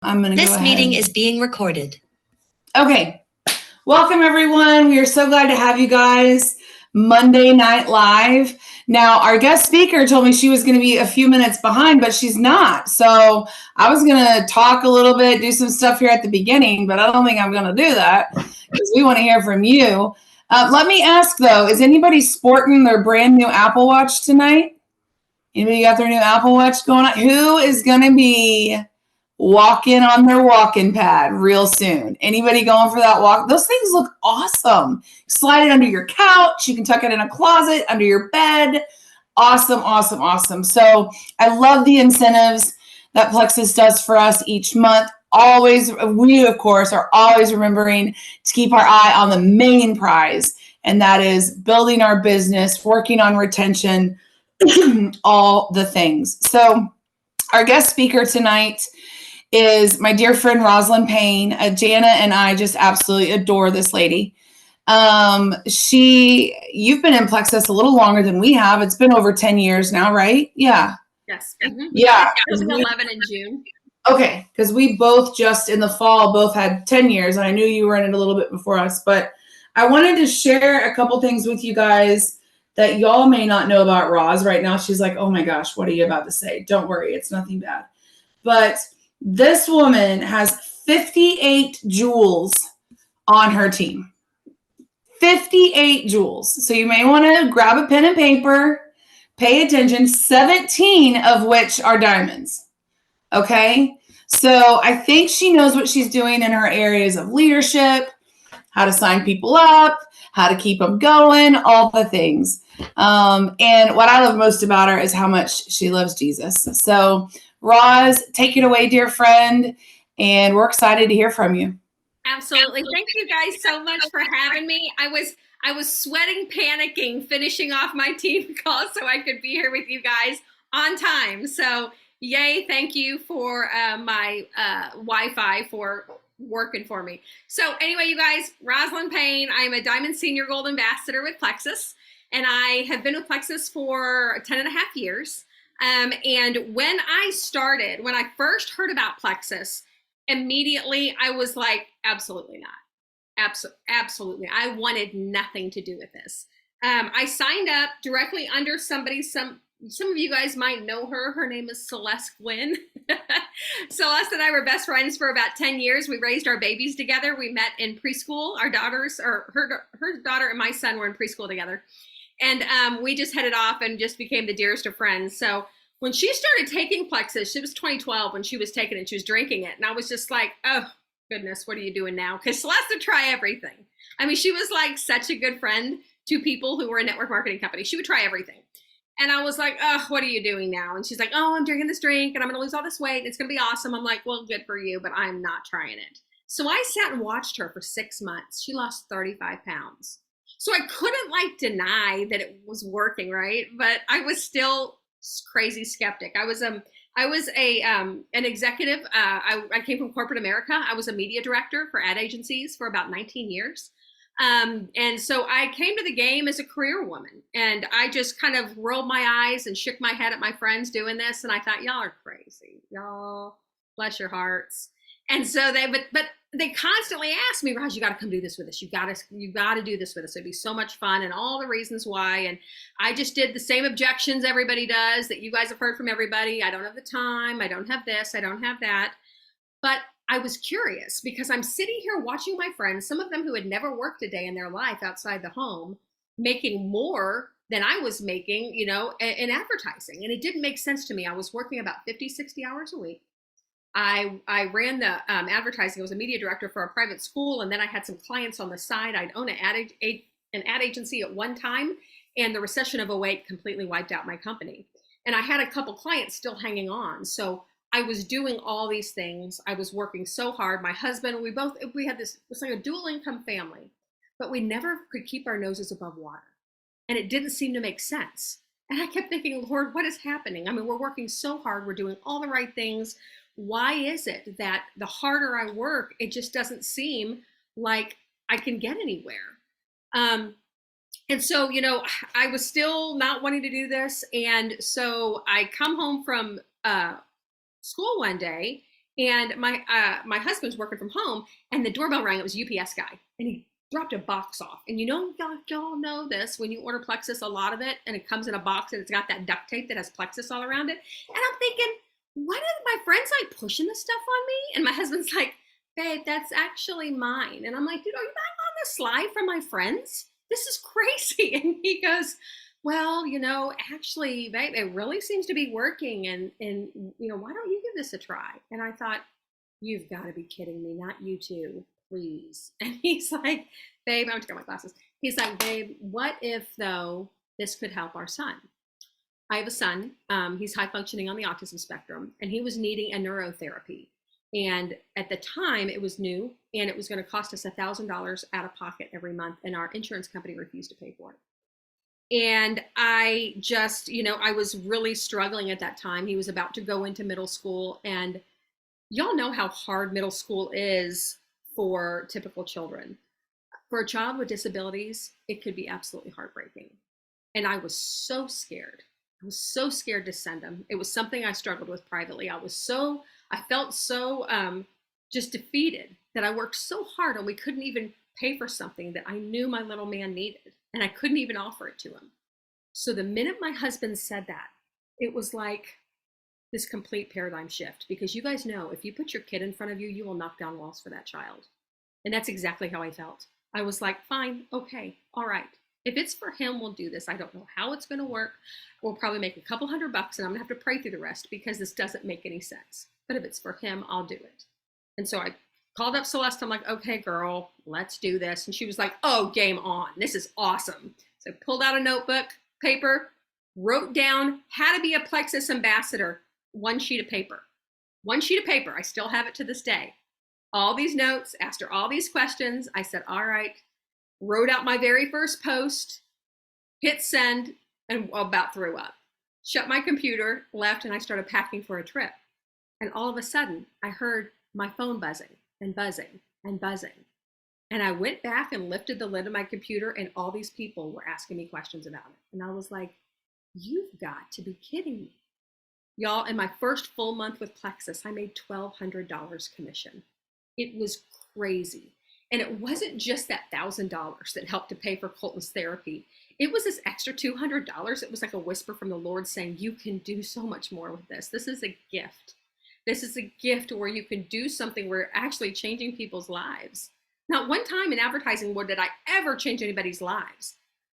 I'm going to go This ahead. meeting is being recorded. Okay. Welcome, everyone. We are so glad to have you guys Monday Night Live. Now, our guest speaker told me she was going to be a few minutes behind, but she's not. So I was going to talk a little bit, do some stuff here at the beginning, but I don't think I'm going to do that because we want to hear from you. Let me ask, though, is anybody sporting their brand new Apple Watch tonight? Anybody got their new Apple Watch going on? Who is going to be walking on their walking pad real soon? Anybody going for that walk? Those things look awesome. Slide it under your couch. You can tuck it in a closet, under your bed. Awesome, awesome, awesome. So I love the incentives that Plexus does for us each month. Always, we of course are always remembering to keep our eye on the main prize, and that is building our business, working on retention, all the things. So our guest speaker tonight is my dear friend Rozalyn Payne. Jana and I just absolutely adore this lady. You've been in Plexus a little longer than we have. It's been over 10 years now, right? Yeah. Yes. Mm-hmm. Yeah. 2011 in June. Okay, because we both just in the fall both had 10 years, and I knew you were in it a little bit before us, but I wanted to share a couple things with you guys that y'all may not know about Roz right now. She's like, oh my gosh, what are you about to say? Don't worry, it's nothing bad. But this woman has 58 jewels on her team. 58 jewels. So you may want to grab a pen and paper, pay attention, 17 of which are diamonds. Okay? So I think she knows what she's doing in her areas of leadership, how to sign people up, how to keep them going, all the things. And what I love most about her is how much she loves Jesus. So, Roz, take it away, dear friend, and we're excited to hear from you. Absolutely. Thank you guys so much for having me. I was sweating, panicking, finishing off my team call so I could be here with you guys on time. So yay, thank you for my Wi-Fi for working for me. So anyway, you guys, Rozalyn Payne, I'm a Diamond Senior Gold Ambassador with Plexus, and I have been with Plexus for 10 and a half years. And when I first heard about Plexus, immediately I was like, absolutely not. Absolutely. I wanted nothing to do with this. I signed up directly under somebody, some of you guys might know her. Her name is Celeste Gwynn. Celeste and I were best friends for about 10 years. We raised our babies together. We met in preschool. Our daughters, or her daughter and my son were in preschool together. And we just headed off and just became the dearest of friends. So when she started taking Plexus, it was 2012 when she was taking it, she was drinking it. And I was just like, oh, goodness, what are you doing now? Because Celeste would try everything. I mean, she was like such a good friend to people who were in network marketing companies. She would try everything. And I was like, oh, what are you doing now? And she's like, oh, I'm drinking this drink and I'm going to lose all this weight. And it's going to be awesome. I'm like, well, good for you, but I'm not trying it. So I sat and watched her for 6 months. She lost 35 pounds. So I couldn't like deny that it was working, right? But I was still crazy skeptic. I was an executive. I came from corporate America. I was a media director for ad agencies for about 19 years. And so I came to the game as a career woman, and I just kind of rolled my eyes and shook my head at my friends doing this. And I thought, y'all are crazy. Y'all, bless your hearts. And so but they constantly asked me, Raj, you got to come do this with us. You got to do this with us. It'd be so much fun, and all the reasons why. And I just did the same objections everybody does that you guys have heard from everybody. I don't have the time. I don't have this. I don't have that. But I was curious because I'm sitting here watching my friends, some of them who had never worked a day in their life outside the home, making more than I was making, in advertising. And it didn't make sense to me. I was working about 50, 60 hours a week. I ran the advertising. I was a media director for a private school, and then I had some clients on the side. I'd own an ad agency at one time, and the recession of '08 completely wiped out my company. And I had a couple clients still hanging on. So I was doing all these things. I was working so hard. My husband, we had this, it was like a dual income family, but we never could keep our noses above water. And it didn't seem to make sense. And I kept thinking, Lord, what is happening? I mean, we're working so hard. We're doing all the right things. Why is it that the harder I work, it just doesn't seem like I can get anywhere? And so, I was still not wanting to do this. And so I come home from school one day, And my husband's working from home, and the doorbell rang. It was a UPS guy, and he dropped a box off. And y'all know this, when you order Plexus, a lot of it, and it comes in a box, and it's got that duct tape that has Plexus all around it. And I'm thinking, what are my friends like pushing this stuff on me? And my husband's like, babe, that's actually mine. And I'm like, dude, are you buying on the slide from my friends? This is crazy. And he goes, well, actually, babe, it really seems to be working. And why don't you give this a try? And I thought, you've got to be kidding me. Not you too, please. And he's like, babe, I'm to get my glasses. He's like, babe, what if though this could help our son? I have a son. He's high functioning on the autism spectrum, and he was needing a neurotherapy. And at the time, it was new, and it was going to cost us $1,000 out of pocket every month, and our insurance company refused to pay for it. And I just, I was really struggling at that time. He was about to go into middle school, and y'all know how hard middle school is for typical children. For a child with disabilities, it could be absolutely heartbreaking. And I was so scared. I was so scared to send him. It was something I struggled with privately. I felt so just defeated that I worked so hard, and we couldn't even pay for something that I knew my little man needed, and I couldn't even offer it to him. So the minute my husband said that, it was like this complete paradigm shift, because you guys know, if you put your kid in front of you, you will knock down walls for that child. And that's exactly how I felt. I was like, fine, okay, all right. If it's for him, we'll do this. I don't know how it's going to work. We'll probably make a couple $100, and I'm going to have to pray through the rest because this doesn't make any sense. But if it's for him, I'll do it. And so I called up Celeste. I'm like, okay, girl, let's do this. And she was like, oh, game on. This is awesome. So I pulled out a notebook, paper, wrote down how to be a Plexus ambassador, one sheet of paper. One sheet of paper. I still have it to this day. All these notes, asked her all these questions. I said, all right, wrote out my very first post, hit send, and about threw up. Shut my computer, left, and I started packing for a trip. And all of a sudden, I heard my phone buzzing and buzzing and buzzing. And I went back and lifted the lid of my computer, and all these people were asking me questions about it. And I was like, you've got to be kidding me. Y'all, in my first full month with Plexus, I made $1,200 commission. It was crazy. And it wasn't just that $1,000 that helped to pay for Colton's therapy. It was this extra $200. It was like a whisper from the Lord saying, you can do so much more with this. This is a gift. This is a gift where you can do something where you're actually changing people's lives. Not one time in advertising did I ever change anybody's lives.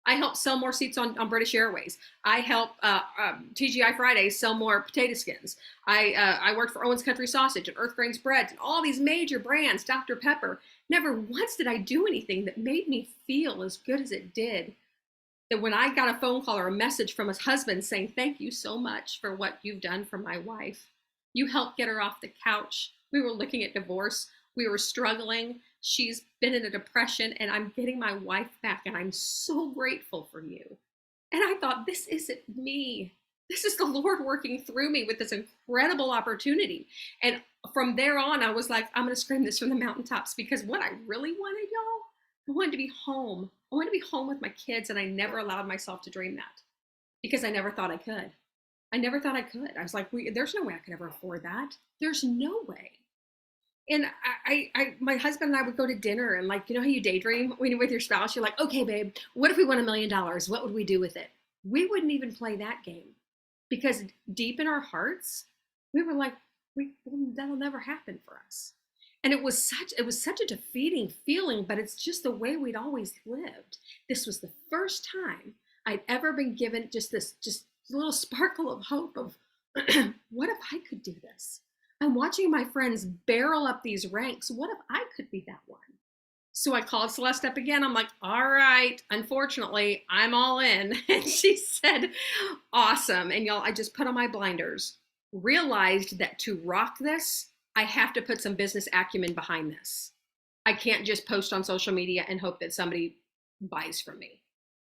I helped sell more seats on British Airways. I helped TGI Fridays sell more potato skins. I worked for Owen's Country Sausage and Earth Grains Breads and all these major brands, Dr. Pepper. Never once did I do anything that made me feel as good as it did. That when I got a phone call or a message from his husband saying, thank you so much for what you've done for my wife. You helped get her off the couch. We were looking at divorce. We were struggling. She's been in a depression, and I'm getting my wife back, and I'm so grateful for you. And I thought, this isn't me. This is the Lord working through me with this incredible opportunity. And from there on, I was like, I'm going to scream this from the mountaintops, because what I really wanted, y'all, I wanted to be home. I wanted to be home with my kids, and I never allowed myself to dream that because I never thought I could. I never thought I could. I was like, there's no way I could ever afford that. There's no way. And my husband and I would go to dinner, and like, you know how you daydream when you're with your spouse, you're like, okay, babe, what if we won $1 million? What would we do with it? We wouldn't even play that game, because deep in our hearts, we were like, that'll never happen for us. And it was such a defeating feeling, but it's just the way we'd always lived. This was the first time I'd ever been given just a little sparkle of hope of, what if I could do this? I'm watching my friends barrel up these ranks. What if I could be that one? So I called Celeste up again. I'm like, all right, unfortunately, I'm all in. And she said, awesome. And y'all, I just put on my blinders, realized that to rock this, I have to put some business acumen behind this. I can't just post on social media and hope that somebody buys from me.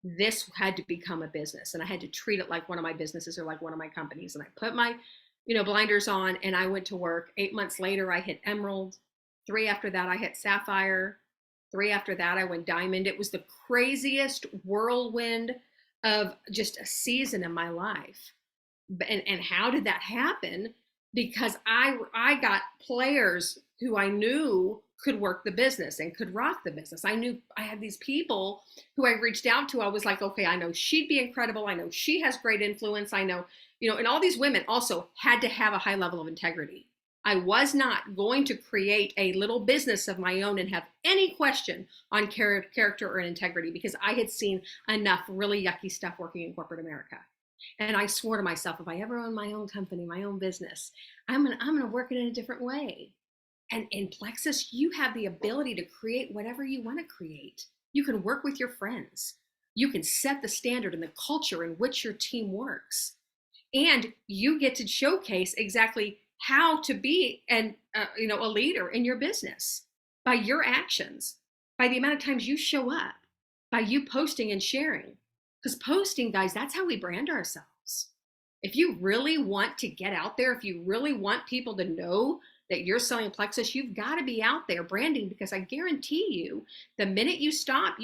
This had to become a business, and I had to treat it like one of my businesses or like one of my companies. And I put my blinders on, and I went to work. 8 months later, I hit Emerald. 3 after that, I hit Sapphire. 3 after that, I went Diamond. It was the craziest whirlwind of just a season in my life. And how did that happen? because I got players who I knew could work the business and could rock the business. I knew I had these people who I reached out to. I was like, okay, I know she'd be incredible. I know she has great influence. I know, and all these women also had to have a high level of integrity. I was not going to create a little business of my own and have any question on character or integrity, because I had seen enough really yucky stuff working in corporate America. And I swore to myself, if I ever own my own company, my own business, I'm gonna work it in a different way. And in Plexus, you have the ability to create whatever you want to create. You can work with your friends. You can set the standard and the culture in which your team works. And you get to showcase exactly how to be a leader in your business by your actions, by the amount of times you show up, by you posting and sharing. Because posting, guys, that's how we brand ourselves. If you really want to get out there, if you really want people to know that you're selling Plexus, you've got to be out there branding, because I guarantee you, the minute you stop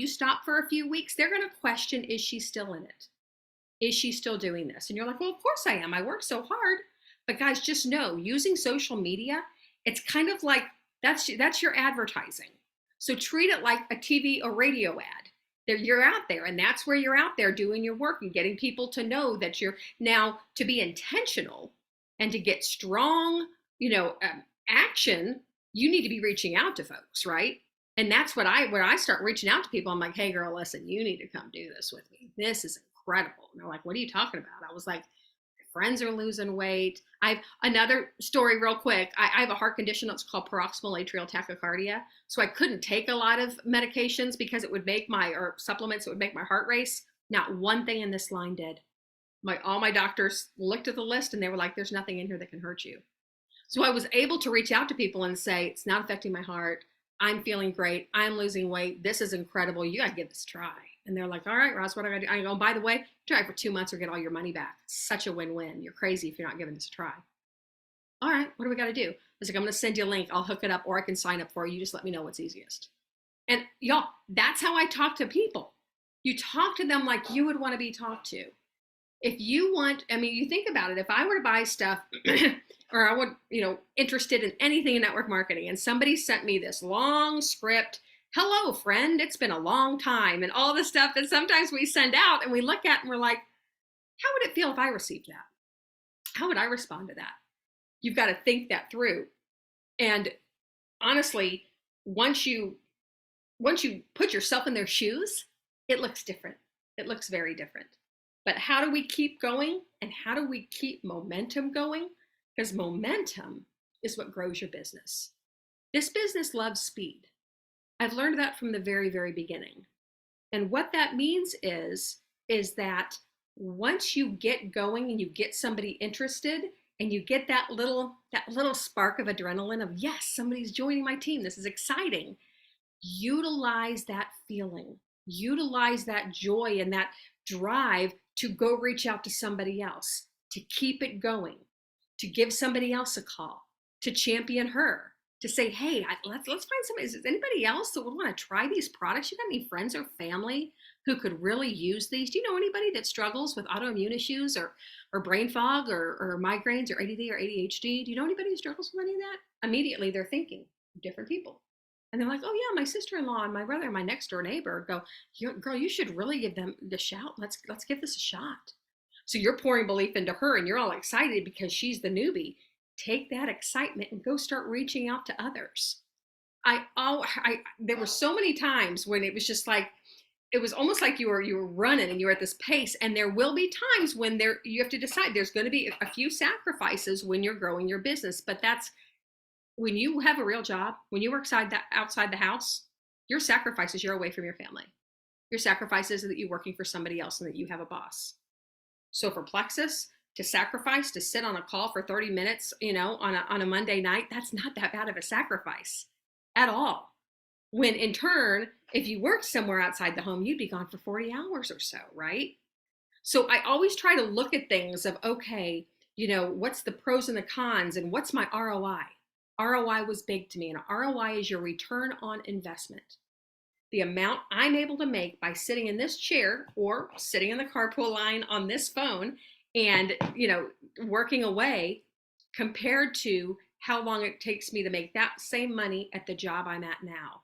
for a few weeks, they're going to question, is she still in it? Is she still doing this? And you're like, well, of course I am. I work so hard. But guys, just know, using social media, it's kind of like that's your advertising. So treat it like a TV or radio ad. You're out there, and that's where you're out there doing your work and getting people to know that you're now, to be intentional and to get strong, action. You need to be reaching out to folks, right? And that's when I start reaching out to people. I'm like, hey, girl, listen, you need to come do this with me. This is incredible. And they're like, what are you talking about? I was like, friends are losing weight. I have another story real quick. I have a heart condition that's called paroxysmal atrial tachycardia. So I couldn't take a lot of medications because it would make or supplements, it would make my heart race. Not one thing in this line did. All my doctors looked at the list and they were like, there's nothing in here that can hurt you. So I was able to reach out to people and say, it's not affecting my heart. I'm feeling great. I'm losing weight. This is incredible. You got to give this a try. And they're like, all right, Roz, what do I do? I go, by the way, try for 2 months or get all your money back. It's such a win-win. You're crazy if you're not giving this a try. All right, what do we got to do? I was like, I'm going to send you a link. I'll hook it up, or I can sign up for you. You just let me know what's easiest. And y'all, that's how I talk to people. You talk to them like you would want to be talked to. If you want, you think about it. If I were to buy stuff or I would, interested in anything in network marketing, and somebody sent me this long script, hello, friend, it's been a long time, and all the stuff that sometimes we send out and we look at and we're like, how would it feel if I received that? How would I respond to that? You've got to think that through. And honestly, once you put yourself in their shoes, it looks different. It looks very different. But how do we keep going? And how do we keep momentum going? Because momentum is what grows your business. This business loves speed. I've learned that from the very, very beginning. And what that means is that once you get going and you get somebody interested and you get that little spark of adrenaline of, yes, somebody's joining my team, this is exciting, utilize that feeling, utilize that joy and that drive to go reach out to somebody else, to keep it going, to give somebody else a call, to champion her, to say, hey, let's find somebody. Is there anybody else that would want to try these products? You got any friends or family who could really use these? Do you know anybody that struggles with autoimmune issues or brain fog or migraines or ADD or ADHD? Do you know anybody who struggles with any of that? Immediately they're thinking of different people. And they're like, oh yeah, my sister-in-law and my brother and my next door neighbor go, girl, you should really give them the shout. Let's give this a shot. So you're pouring belief into her and you're all excited because she's the newbie. Take that excitement and go start reaching out to others. There were so many times when it was just like, it was almost like you were running and you were at this pace, and there will be times when you have to decide. There's going to be a few sacrifices when you're growing your business, but that's when you have a real job, when you work outside the house, your sacrifices, you're away from your family. Your sacrifices are that you're working for somebody else and that you have a boss. So for Plexus, to sacrifice, to sit on a call for 30 minutes, on a Monday night, that's not that bad of a sacrifice at all. When in turn, if you worked somewhere outside the home, you'd be gone for 40 hours or so, right? So I always try to look at things of, okay, what's the pros and the cons and what's my ROI? ROI was big to me, and ROI is your return on investment. The amount I'm able to make by sitting in this chair or sitting in the carpool line on this phone and, working away compared to how long it takes me to make that same money at the job I'm at now.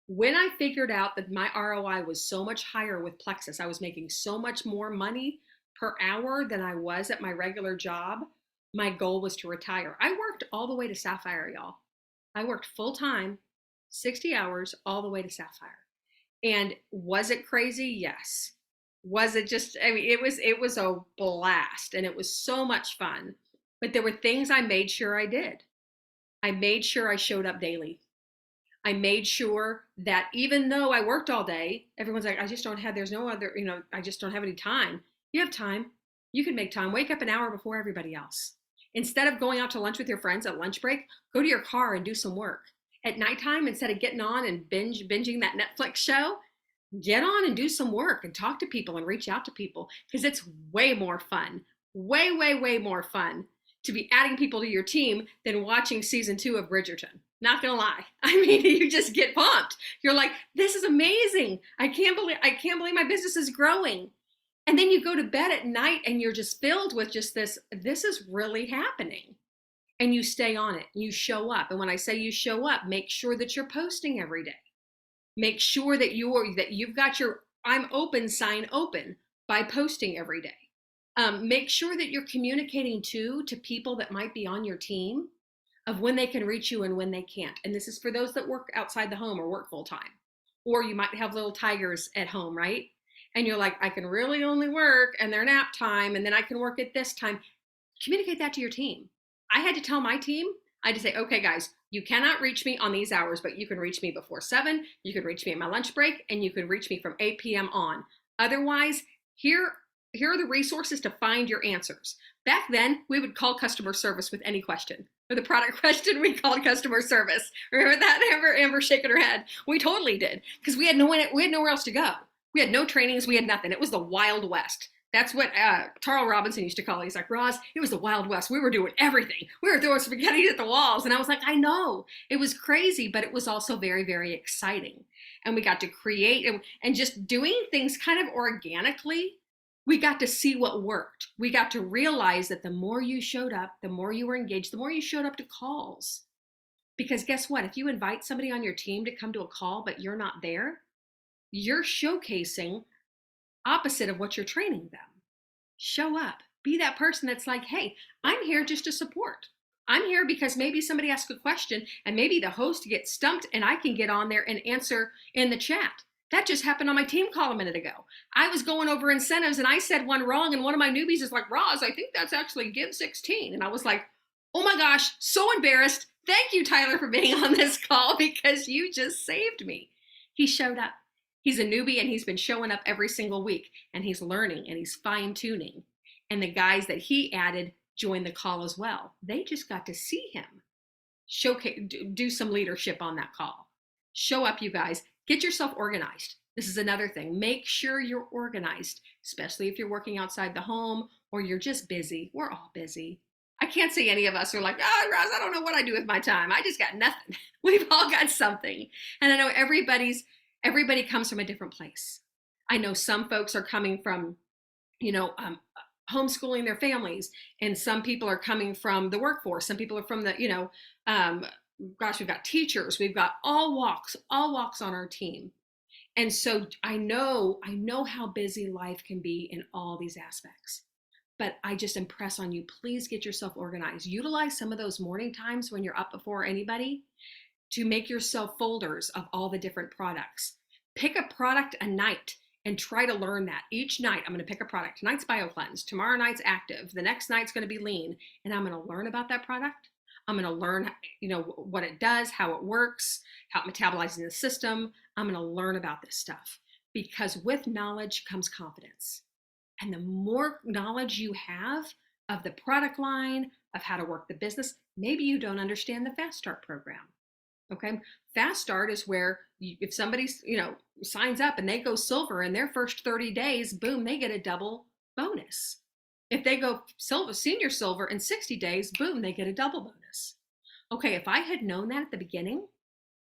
When I figured out that my ROI was so much higher with Plexus, I was making so much more money per hour than I was at my regular job, my goal was to retire. I worked all the way to Sapphire, y'all. I worked full time, 60 hours, all the way to Sapphire. And was it crazy? Yes. Was it just, I mean, it was a blast and it was so much fun. But there were things I made sure I did. I made sure I showed up daily. I made sure that even though I worked all day, everyone's like, I just don't have, there's no other, I just don't have any time. You have time. You can make time. Wake up an hour before everybody else. Instead of going out to lunch with your friends at lunch break, go to your car and do some work. At nighttime, instead of getting on and binging that Netflix show, get on and do some work and talk to people and reach out to people, because it's way more fun, way, way, way more fun to be adding people to your team than watching season 2 of Bridgerton. Not gonna lie. I mean, you just get pumped. You're like, this is amazing. I can't believe my business is growing. And then you go to bed at night and you're just filled with just this is really happening. And you stay on it. You show up. And when I say you show up, make sure that you're posting every day. Make sure that you've got your I'm open sign open by posting every day. Make sure that you're communicating to people that might be on your team of when they can reach you and when they can't. And this is for those that work outside the home or work full time. Or you might have little tigers at home, right? And you're like, I can really only work and their nap time, and then I can work at this time. Communicate that to your team. I had to tell my team, I had to say, okay, guys, you cannot reach me on these hours, but you can reach me before 7, you can reach me at my lunch break, and you can reach me from 8 p.m. on. Otherwise, here are the resources to find your answers. Back then, we would call customer service with any question. For the product question, we called customer service. Remember that? Amber shaking her head. We totally did, because we had nowhere else to go. We had no trainings. We had nothing. It was the Wild West. That's what Tarl Robinson used to call it. He's like, Roz, it was the Wild West. We were doing everything. We were throwing spaghetti at the walls. And I was like, I know. It was crazy, but it was also very, very exciting. And we got to create and just doing things kind of organically. We got to see what worked. We got to realize that the more you showed up, the more you were engaged, the more you showed up to calls. Because guess what? If you invite somebody on your team to come to a call, but you're not there, you're showcasing opposite of what you're training them. Show up. Be that person that's like, hey, I'm here just to support. I'm here because maybe somebody asks a question and maybe the host gets stumped and I can get on there and answer in the chat. That just happened on my team call a minute ago. I was going over incentives and I said one wrong, and one of my newbies is like, Roz, I think that's actually give 16. And I was like, oh my gosh, so embarrassed. Thank you, Tyler, for being on this call, because you just saved me. He showed up. He's a newbie and he's been showing up every single week, and he's learning and he's fine tuning. And the guys that he added joined the call as well. They just got to see him showcase, do some leadership on that call. Show up, you guys. Get yourself organized. This is another thing. Make sure you're organized, especially if you're working outside the home or you're just busy. We're all busy. I can't say any of us are like, oh, Roz, I don't know what I do with my time. I just got nothing. We've all got something. And I know everybody comes from a different place. I know some folks are coming from, homeschooling their families, and some people are coming from the workforce. Some people are from the, we've got teachers, we've got all walks on our team. And so I know how busy life can be in all these aspects. But I just impress on you, please get yourself organized. Utilize some of those morning times when you're up before anybody to make yourself folders of all the different products. Pick a product a night and try to learn that. Each night, I'm going to pick a product. Tonight's BioCleanse. Tomorrow night's Active. The next night's going to be Lean. And I'm going to learn about that product. I'm going to learn, what it does, how it works, how it metabolizes in the system. I'm going to learn about this stuff, because with knowledge comes confidence. And the more knowledge you have of the product line, of how to work the business, maybe you don't understand the Fast Start program. Okay. Fast Start is where if somebody, signs up and they go silver in their first 30 days, boom, they get a double bonus. If they go senior silver in 60 days, boom, they get a double bonus. Okay. If I had known that at the beginning,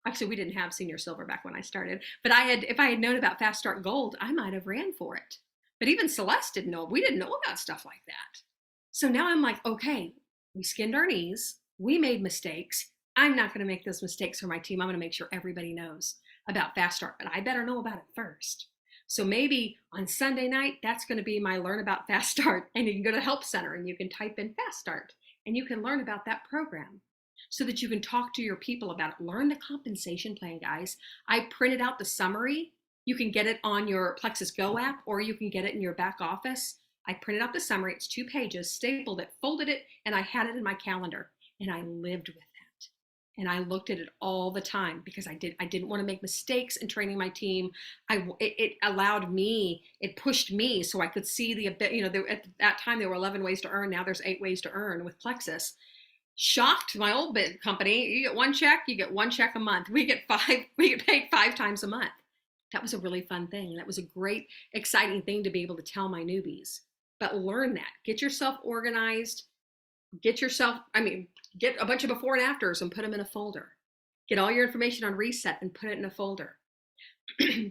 actually, we didn't have senior silver back when I started, but if I had known about Fast Start Gold, I might have ran for it. But even Celeste didn't know. We didn't know about stuff like that. So now I'm like, okay, We skinned our knees. We made mistakes. I'm not going to make those mistakes for my team. I'm going to make sure everybody knows about Fast Start, but I better know about it first. So maybe on Sunday night, that's going to be my Learn About Fast Start. And you can go to the Help Center and you can type in Fast Start and you can learn about that program so that you can talk to your people about it. Learn the compensation plan, guys. I printed out the summary. You can get it on your Plexus Go app or you can get it in your back office. I printed out the summary. It's 2 pages, stapled it, folded it, and I had it in my calendar. And I lived with that. And I looked at it all the time because I didn't want to make mistakes in training my team. It allowed me, it pushed me so I could see at that time there were 11 ways to earn. Now there's 8 ways to earn with Plexus. Shocked my old big company. You get 1 check, you get 1 check a month. We get paid 5 times a month. That was a really fun thing. That was a great, exciting thing to be able to tell my newbies. But learn that. Get yourself organized. Get a bunch of before and afters and put them in a folder. Get all your information on reset and put it in a folder.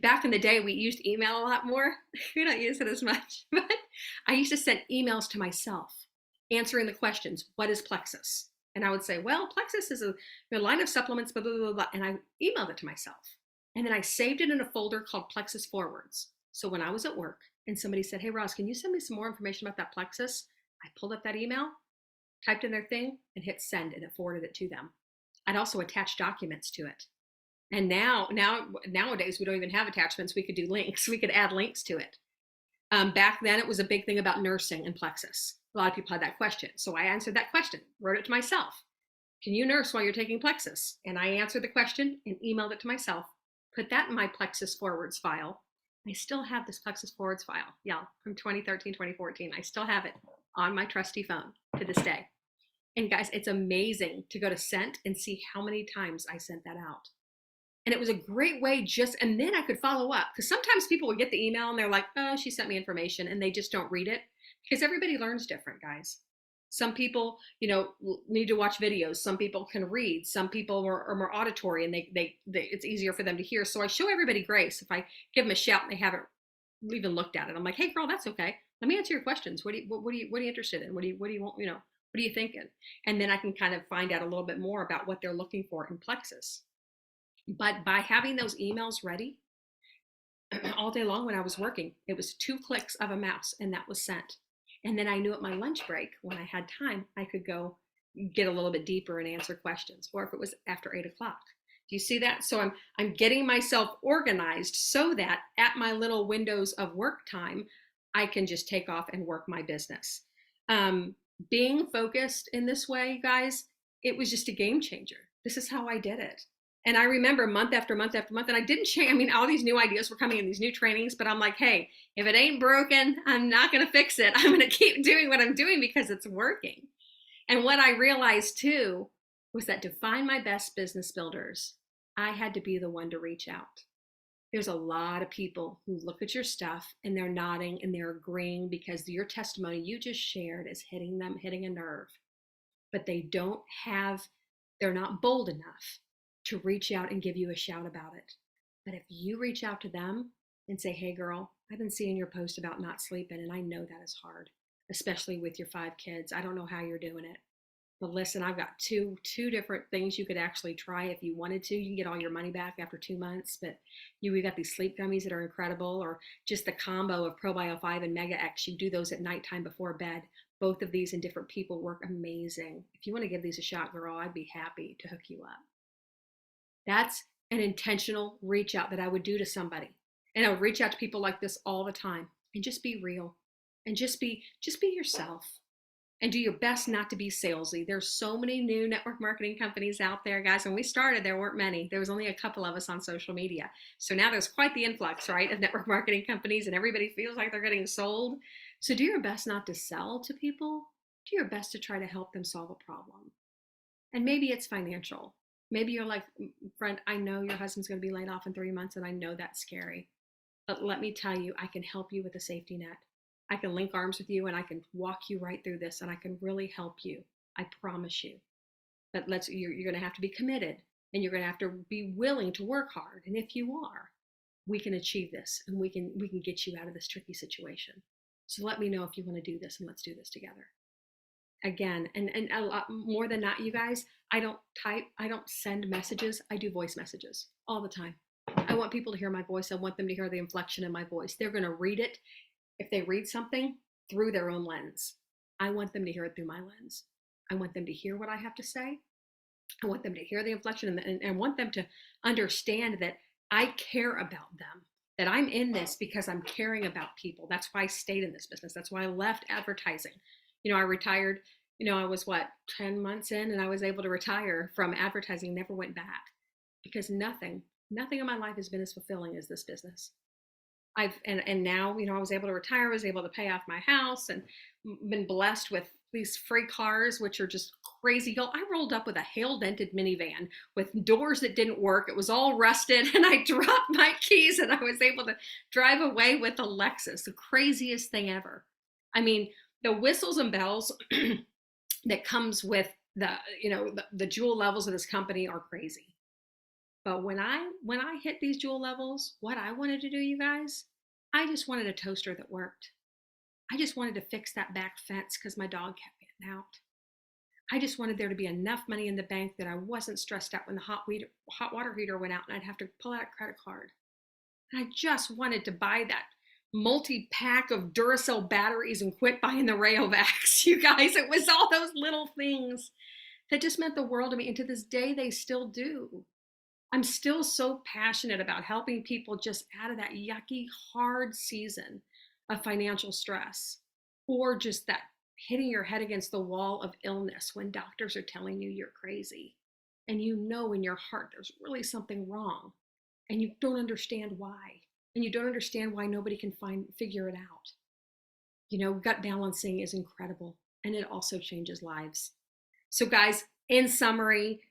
Back in the day, we used email a lot more. We don't use it as much, but I used to send emails to myself answering the questions. What is Plexus? And I would say, well, Plexus is a line of supplements, blah, blah, blah, blah. And I emailed it to myself. And then I saved it in a folder called Plexus Forwards. So when I was at work and somebody said, hey, Roz, can you send me some more information about that Plexus? I pulled up that email, typed in their thing, and hit send, and it forwarded it to them. I'd also attach documents to it. And nowadays, we don't even have attachments. We could do links. We could add links to it. Back then, it was a big thing about nursing and Plexus. A lot of people had that question. So I answered that question, wrote it to myself. Can you nurse while you're taking Plexus? And I answered the question and emailed it to myself, put that in my Plexus Forwards file. I still have this Plexus Forwards file. Yeah, from 2013, 2014. I still have it on my trusty phone to this day. And guys, it's amazing to go to sent and see how many times I sent that out. And it was a great way and then I could follow up because sometimes people will get the email and they're like, oh, she sent me information and they just don't read it because everybody learns different, guys. Some people, need to watch videos. Some people can read. Some people are more auditory and it's easier for them to hear. So I show everybody grace. If I give them a shout and they haven't even looked at it, I'm like, hey girl, that's okay. Let me answer your questions. What are you interested in? What do you want? What are you thinking? And then I can kind of find out a little bit more about what they're looking for in Plexus. But by having those emails ready all day long when I was working, it was 2 clicks of a mouse and that was sent. And then I knew at my lunch break when I had time, I could go get a little bit deeper and answer questions, or if it was after 8 o'clock. Do you see that? So I'm getting myself organized so that at my little windows of work time, I can just take off and work my business. Being focused in this way, guys, it was just a game changer. This is how I did it. And I remember month after month after month, and I didn't change. I mean, all these new ideas were coming in these new trainings, but I'm like, hey, if it ain't broken, I'm not going to fix it. I'm going to keep doing what I'm doing because it's working. And what I realized too was that to find my best business builders, I had to be the one to reach out. There's a lot of people who look at your stuff and they're nodding and they're agreeing because your testimony you just shared is hitting a nerve, but they're not bold enough to reach out and give you a shout about it. But if you reach out to them and say, hey girl, I've been seeing your post about not sleeping and I know that is hard, especially with your 5 kids. I don't know how you're doing it. But listen, I've got two different things you could actually try if you wanted to. You can get all your money back after 2 months, but we got these sleep gummies that are incredible, or just the combo of Probio 5 and Mega X. You do those at nighttime before bed. Both of these in different people work amazing. If you want to give these a shot, girl, I'd be happy to hook you up. That's an intentional reach out that I would do to somebody. And I would reach out to people like this all the time and just be real and just be yourself and do your best not to be salesy. There's so many new network marketing companies out there, guys. When we started, there weren't many. There was only a couple of us on social media. So now there's quite the influx, right, of network marketing companies and everybody feels like they're getting sold. So do your best not to sell to people. Do your best to try to help them solve a problem. And maybe it's financial. Maybe you're like, friend, I know your husband's going to be laid off in 3 months and I know that's scary. But let me tell you, I can help you with a safety net. I can link arms with you and I can walk you right through this and I can really help you. I promise you. But you're going to have to be committed and you're going to have to be willing to work hard. And if you are, we can achieve this and we can get you out of this tricky situation. So let me know if you want to do this and let's do this together. again, and a lot more than that, you guys, I don't type, I don't send messages, I do voice messages all the time. I want people to hear my voice. I want them to hear the inflection in my voice. They're going to read it, if they read something, through their own lens. I want them to hear it through my lens. I want them to hear what I have to say. I want them to hear the inflection, and want them to understand that I care about them, that I'm in this because I'm caring about people. That's why I stayed in this business. That's why I left advertising. I retired, I was 10 months in, and I was able to retire from advertising, never went back, because nothing in my life has been as fulfilling as this business. And now, I was able to retire, I was able to pay off my house, and been blessed with these free cars, which are just crazy. I rolled up with a hail-dented minivan with doors that didn't work. It was all rusted, and I dropped my keys, and I was able to drive away with a Lexus, the craziest thing ever. I mean, the whistles and bells that comes with the jewel levels of this company are crazy. But when I hit these jewel levels, what I wanted to do, you guys, I just wanted a toaster that worked. I just wanted to fix that back fence because my dog kept getting out. I just wanted there to be enough money in the bank that I wasn't stressed out when the hot water heater went out and I'd have to pull out a credit card. And I just wanted to buy that multi-pack of Duracell batteries and quit buying the Rayovacs. You guys, it was all those little things that just meant the world to me. And to this day, they still do. I'm still so passionate about helping people just out of that yucky, hard season of financial stress, or just that hitting your head against the wall of illness when doctors are telling you you're crazy. And in your heart there's really something wrong, and you don't understand why. And you don't understand why nobody can figure it out. Gut balancing is incredible, and it also changes lives. So guys, in summary,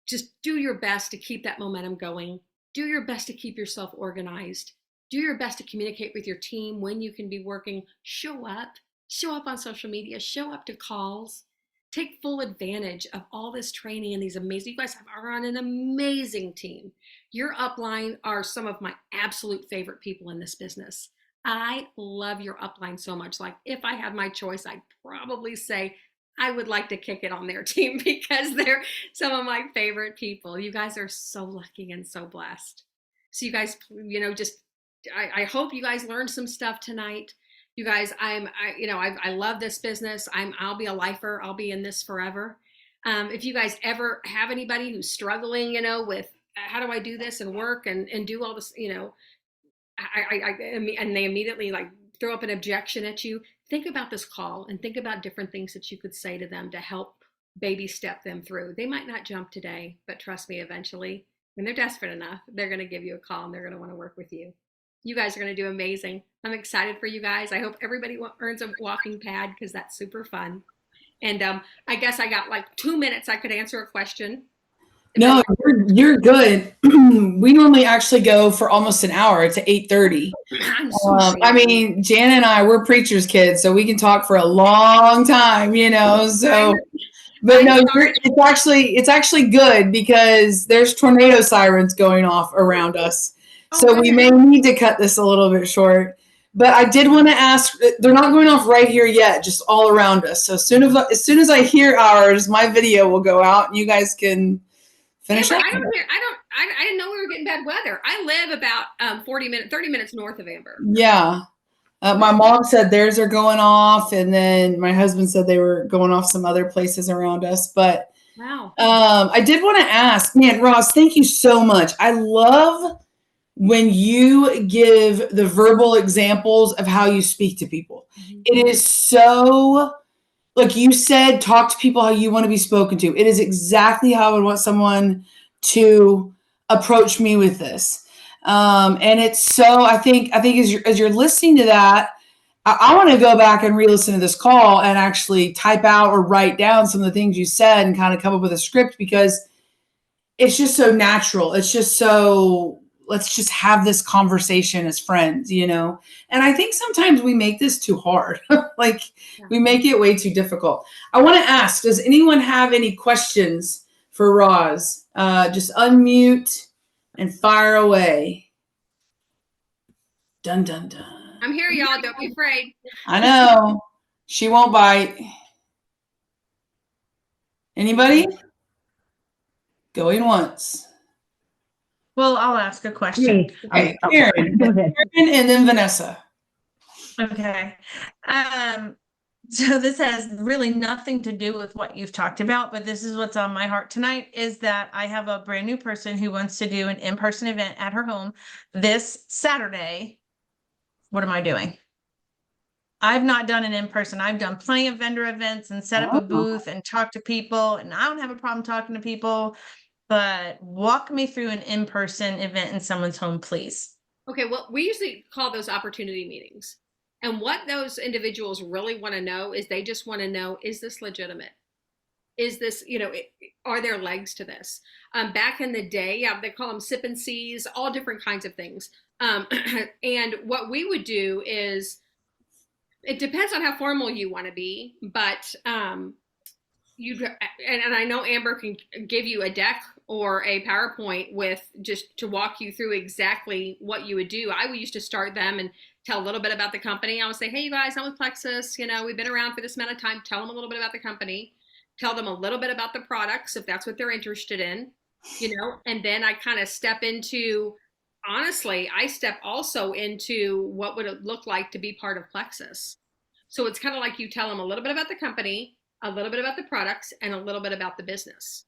just do your best to keep that momentum going. Do your best to keep yourself organized. Do your best to communicate with your team when you can be working. Show up on social media, show up to calls. Take full advantage of all this training and these amazing, you guys are on an amazing team. Your upline are some of my absolute favorite people in this business. I love your upline so much. Like, if I had my choice, I'd probably say I would like to kick it on their team because they're some of my favorite people. You guys are so lucky and so blessed. So you guys, I hope you guys learned some stuff tonight. You guys, I love this business. I'll be a lifer. I'll be in this forever. If you guys ever have anybody who's struggling, with how do I do this and work and do all this, and they immediately throw up an objection at you, think about this call and think about different things that you could say to them to help baby step them through. They might not jump today, but trust me, eventually, when they're desperate enough, they're going to give you a call and they're going to want to work with you. You guys are going to do amazing. I'm excited for you guys. I hope everybody earns a walking pad because that's super fun. And I guess I got 2 minutes. I could answer a question. No, you're good. We normally actually go for almost an hour to 8:30. I mean, Jan and I, we're preacher's kids, so we can talk for a long time, so. But no, it's actually good because there's tornado sirens going off around us. So we may need to cut this a little bit short. But I did want to ask, they're not going off right here yet, just all around us. So as soon as I hear ours, my video will go out and you guys can finish up. I didn't know we were getting bad weather. I live about 30 minutes north of Amber. Yeah. My mom said theirs are going off, and then my husband said they were going off some other places around us. But wow. I did want to ask, man, Roz, thank you so much. I love when you give the verbal examples of how you speak to people. Mm-hmm. It is so, like you said, talk to people how you want to be spoken to. It is exactly how I would want someone to approach me with this. And it's so, I think as you're listening to that, I want to go back and re-listen to this call and actually type out or write down some of the things you said and kind of come up with a script, because it's just so natural. It's just so, let's just have this conversation as friends, And I think sometimes we make this too hard. We make it way too difficult. I want to ask, does anyone have any questions for Roz? Just unmute and fire away. Dun, dun, dun. I'm here, y'all. Don't be afraid. I know. She won't bite. Anybody? Going once. Well, I'll ask a question. Okay, Karen. Go ahead. Karen and then Vanessa. Okay. So this has really nothing to do with what you've talked about, but this is what's on my heart tonight is that I have a brand new person who wants to do an in-person event at her home this Saturday. What am I doing? I've not done an in-person. I've done plenty of vendor events and set up a booth and talk to people, and I don't have a problem talking to people, but walk me through an in-person event in someone's home, please. Okay, well, we usually call those opportunity meetings. And what those individuals really want to know is they just want to know, is this legitimate? Is this, are there legs to this? Back in the day, they call them sip and sees, all different kinds of things. And what we would do is, it depends on how formal you want to be, but and I know Amber can give you a deck or a PowerPoint with just to walk you through exactly what you would do. I used to start them and tell a little bit about the company. I would say, hey, you guys, I'm with Plexus. We've been around for this amount of time. Tell them a little bit about the company. Tell them a little bit about the products if that's what they're interested in, and then I kind of step into, honestly, I step also into what would it look like to be part of Plexus. So it's kind of like you tell them a little bit about the company, a little bit about the products, and a little bit about the business.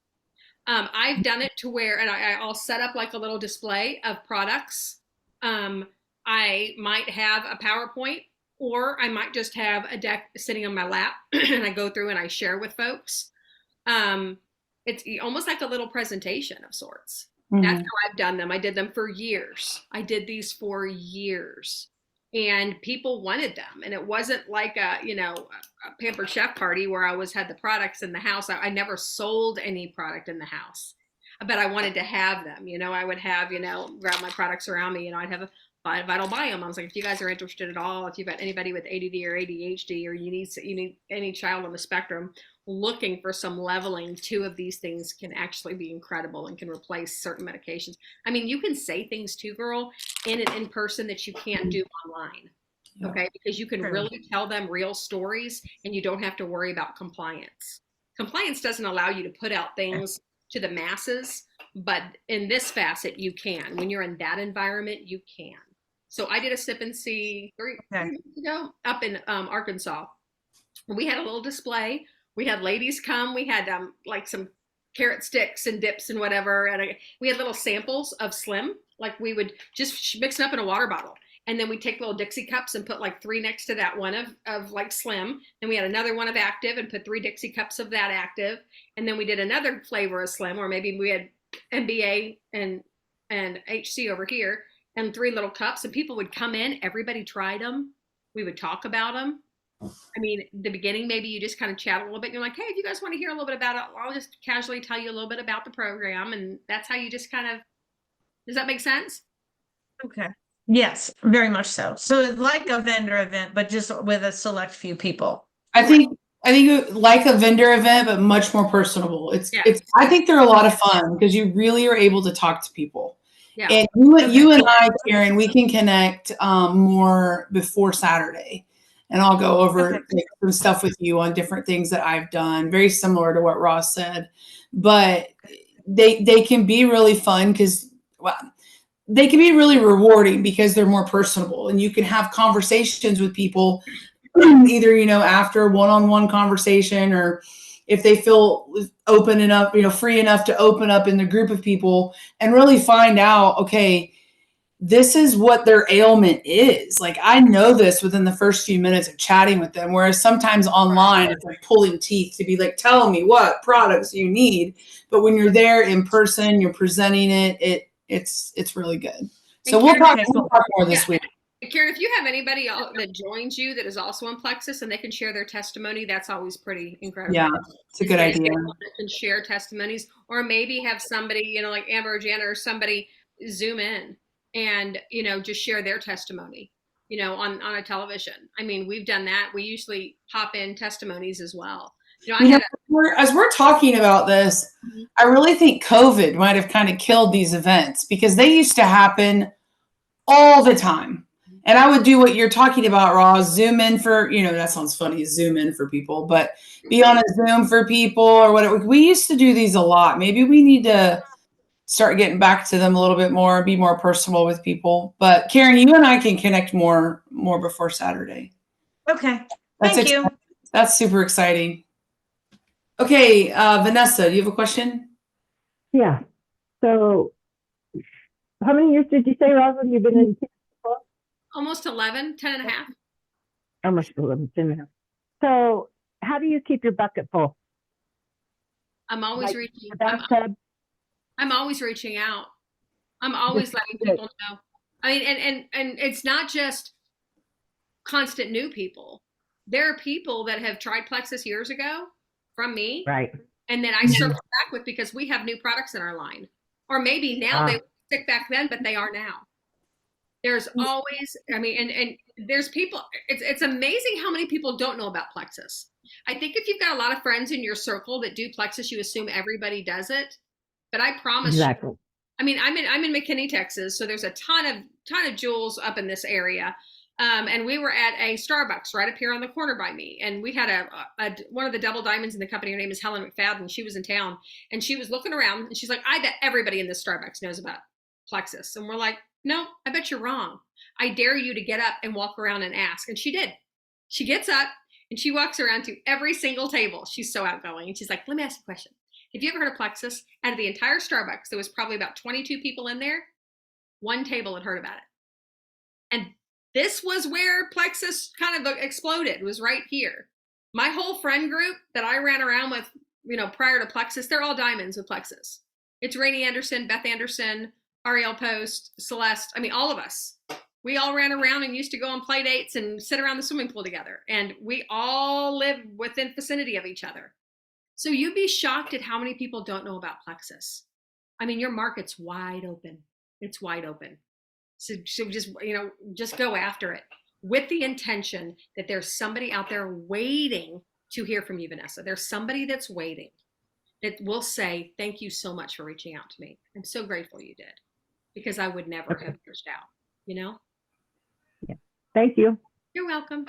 I've done it to where, and I'll set up like a little display of products. I might have a PowerPoint, or I might just have a deck sitting on my lap and I go through and I share with folks. It's almost like a little presentation of sorts. Mm-hmm. That's how I've done them. I did them for years. I did these for years. And people wanted them. And it wasn't like a Pampered Chef party where I had the products in the house. I never sold any product in the house, but I wanted to have them. I would have, grab my products around me. I'd have a Vital Biome. I was like, if you guys are interested at all, if you've got anybody with ADD or ADHD, or you need any child on the spectrum looking for some leveling, 2 of these things can actually be incredible and can replace certain medications. I mean, you can say things too, girl, in person that you can't do online. Yeah. Okay, because you can really tell them real stories and you don't have to worry about compliance. Compliance doesn't allow you to put out things to the masses, but in this facet, you can. When you're in that environment, you can. So I did a sip and see 3 months ago up in Arkansas. We had a little display. We had ladies come. We had like some carrot sticks and dips and whatever. And we had little samples of Slim. Like we would just mix it up in a water bottle. And then we take little Dixie cups and put like 3 next to that one of like Slim. Then we had another one of Active and put 3 Dixie cups of that Active. And then we did another flavor of Slim, or maybe we had NBA and HC over here, and 3 little cups. And people would come in. Everybody tried them. We would talk about them. I mean, the beginning, maybe you just kind of chat a little bit. And you're like, hey, if you guys want to hear a little bit about it, I'll just casually tell you a little bit about the program. And that's how you just kind of, does that make sense? Okay. Yes, very much so. So it's like a vendor event, but just with a select few people. I think like a vendor event, but much more personable. I think they're a lot of fun because you really are able to talk to people. Yeah. And you and I, Karen, we can connect more before Saturday. And I'll go over some stuff with you on different things that I've done, very similar to what Ross said. But they can be really fun because, they can be really rewarding because they're more personable. And you can have conversations with people, either, after one-on-one conversation, or if they feel open enough, free enough to open up in the group of people and really find out, okay, this is what their ailment is. Like, I know this within the first few minutes of chatting with them. Whereas sometimes online, it's like pulling teeth to be like, tell me what products you need. But when you're there in person, you're presenting it's really good. So we'll talk more this week. Karen, if you have anybody that joins you that is also in Plexus and they can share their testimony, that's always pretty incredible. Yeah, it's a good idea. Can share testimonies, or maybe have somebody, like Amber or Jana or somebody zoom in and, just share their testimony, on a television. I mean, we've done that. We usually pop in testimonies as well. As we're talking about this, I really think COVID might have kind of killed these events because they used to happen all the time. And I would do what you're talking about, Roz. Zoom in for, that sounds funny, zoom in for people, but be on a Zoom for people or whatever. We used to do these a lot. Maybe we need to start getting back to them a little bit more, be more personable with people. But Karen, you and I can connect more before Saturday. Okay. That's Thank you. That's super exciting. Okay, Vanessa, do you have a question? Yeah. So how many years did you say, Rozalyn, you've been in? Almost 11, 10 and a half. Almost 11, 10 and a half. So how do you keep your bucket full? I'm always Like reaching. the bathtub? I'm always reaching out. I'm always letting people know. I mean, and it's not just constant new people. There are people that have tried Plexus years ago from me, Right. and then I circle back with because we have new products in our line, or maybe now they were sick back then, but they are now. There's always, I mean, and there's people. It's amazing how many people don't know about Plexus. I think if you've got a lot of friends in your circle that do Plexus, you assume everybody does it. But I promise you, I mean, I'm in McKinney, Texas, so there's a ton of jewels up in this area. And we were at a Starbucks right up here on the corner by me, and we had one of the double diamonds in the company. Her name is Helen McFadden. She was in town, and she was looking around, and she's like, "I bet everybody in this Starbucks knows about Plexus." And we're like, "No, I bet you're wrong. I dare you to get up and walk around and ask." And she did. She gets up and she walks around to every single table. She's so outgoing, and she's like, "Let me ask you a question. Have you ever heard of Plexus?" Out of the entire Starbucks, there was probably about 22 people in there. One table had heard about it. And this was where Plexus kind of exploded. It was right here. My whole friend group that I ran around with, prior to Plexus, they're all diamonds with Plexus. It's Rainey Anderson, Beth Anderson, Ariel Post, Celeste. I mean, all of us. We all ran around and used to go on play dates and sit around the swimming pool together. And we all live within vicinity of each other. So you'd be shocked at how many people don't know about Plexus. I mean, your market's wide open. It's wide open. So just go after it with the intention that there's somebody out there waiting to hear from you, Vanessa. There's somebody that's waiting that will say, "Thank you so much for reaching out to me. I'm so grateful you did," because I would never have reached out, Yeah. Thank you. You're welcome.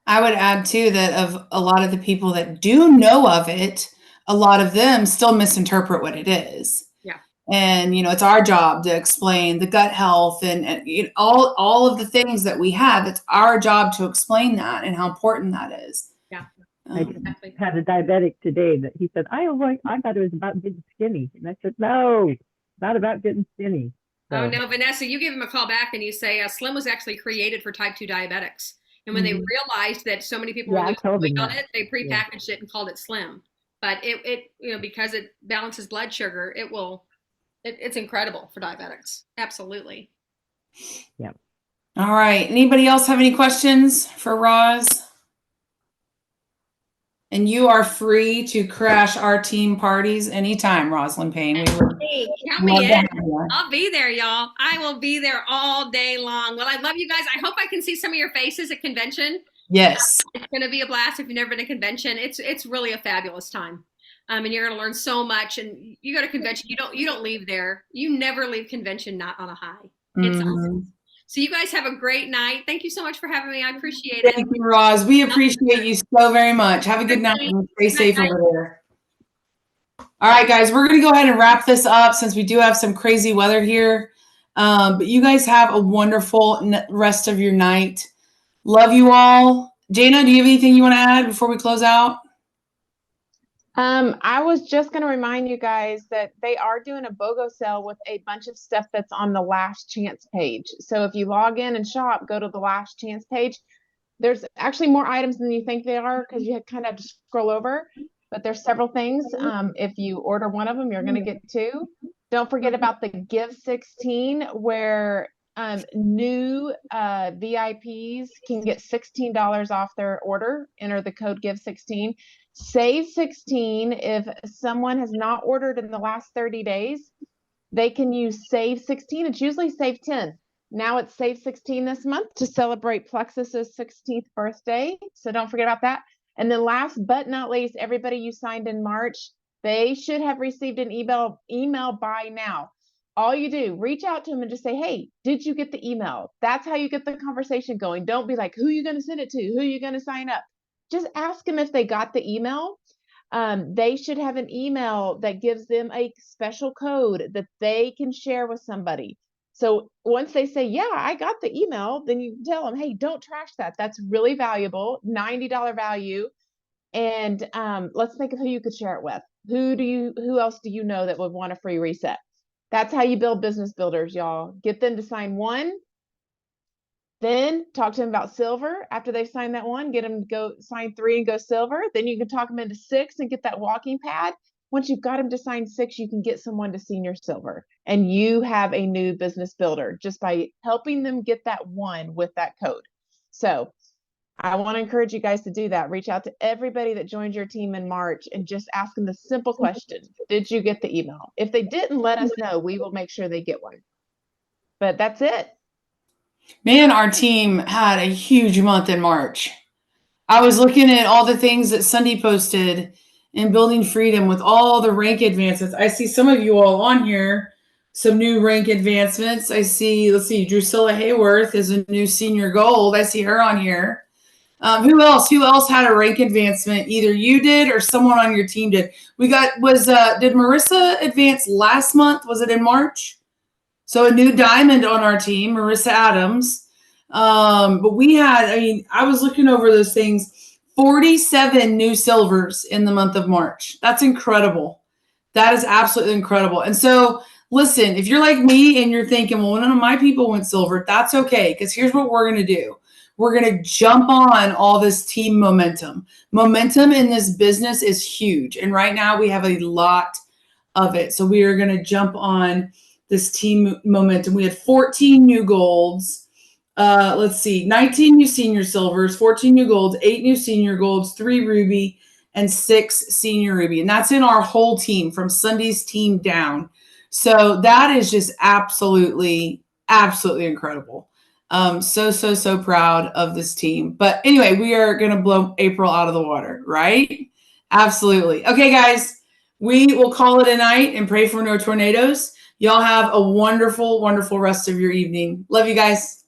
I would add too that of a lot of the people that do know of it, a lot of them still misinterpret what it is. Yeah. And it's our job to explain the gut health and all of the things that we have. It's our job to explain that and how important that is. Yeah. I had a diabetic today that he said, I thought it was about getting skinny. And I said, no, not about getting skinny. So. Oh no, Vanessa, you give him a call back and you say Slim was actually created for type 2 diabetics. And when they realized that so many people were losing weight on it, they prepackaged it and called it Slim. But it because it balances blood sugar, it's incredible for diabetics. Absolutely. Yeah. All right. Anybody else have any questions for Roz? And you are free to crash our team parties anytime, Rozalyn Payne. Count me in. I'll be there, y'all. I will be there all day long. Well, I love you guys. I hope I can see some of your faces at convention. Yes. It's going to be a blast if you've never been to convention. It's really a fabulous time. And you're going to learn so much. And you go to convention, you don't leave there. You never leave convention not on a high. It's awesome. So you guys have a great night. Thank you so much for having me. I appreciate it. Thank you, Roz. We appreciate you so very much. Have a good night and stay safe over there. All right, guys, we're going to go ahead and wrap this up since we do have some crazy weather here. But you guys have a wonderful rest of your night. Love you all. Jana, do you have anything you want to add before we close out? I was just going to remind you guys that they are doing a BOGO sale with a bunch of stuff that's on the Last Chance page. So if you log in and shop, go to the Last Chance page. There's actually more items than you think they are because you kind of have to scroll over. But there's several things. If you order one of them, you're going to get two. Don't forget about the Give 16, where new VIPs can get $16 off their order. Enter the code Give 16. Save 16. If someone has not ordered in the last 30 days, they can use Save 16. It's usually Save 10. Now it's Save 16 this month to celebrate Plexus's 16th birthday. So don't forget about that. And then last but not least, everybody you signed in March, they should have received an email by now. all you do, reach out to them and just say, hey, did you get the email? That's how you get the conversation going. Don't be like, who are you going to send it to? Who are you going to sign up? Just ask them if they got the email. They should have an email that gives them a special code that they can share with somebody. So once they say, yeah, I got the email, then you can tell them, hey, don't trash that. That's really valuable, $90 value. And let's think of who you could share it with. Who else do you know that would want a free reset? That's how you build business builders, y'all. Get them to sign one, then talk to them about silver. After they've signed that one, get them to go sign 3 and go silver. Then you can talk them into 6 and get that walking pad. Once you've got them to sign 6, you can get someone to senior silver, and you have a new business builder just by helping them get that one with that code. So I want to encourage you guys to do that. Reach out to everybody that joined your team in March and just ask them the simple question. Did you get the email? If they didn't, let us know. We will make sure they get one. But that's it. Man, our team had a huge month in March. I was looking at all the things that Sunday posted in Building Freedom with all the rank advancements. I see some of you all on here, some new rank advancements. I see, let's see, Drusilla Hayworth is a new senior gold. I see her on here. Who else? Who else had a rank advancement? Either you did or someone on your team did. Did Marissa advance last month? Was it in March? So a new diamond on our team, Marissa Adams. But we had, I was looking over those things, 47 new silvers in the month of March. That's incredible. That is absolutely incredible. And so listen, if you're like me and you're thinking, well, none of my people went silver, that's okay. Because here's what we're going to do. We're going to jump on all this team momentum. Momentum in this business is huge. And right now we have a lot of it. So we are going to jump on this team momentum. We had 14 new golds. Let's see, 19 new senior silvers, 14 new golds, 8 new senior golds, 3 ruby, and 6 senior ruby. And that's in our whole team from Sunday's team down. So that is just absolutely incredible. So proud of this team. But anyway, we are going to blow April out of the water, right? Absolutely. Okay, guys, we will call it a night and pray for no tornadoes. Y'all have a wonderful, wonderful rest of your evening. Love you guys.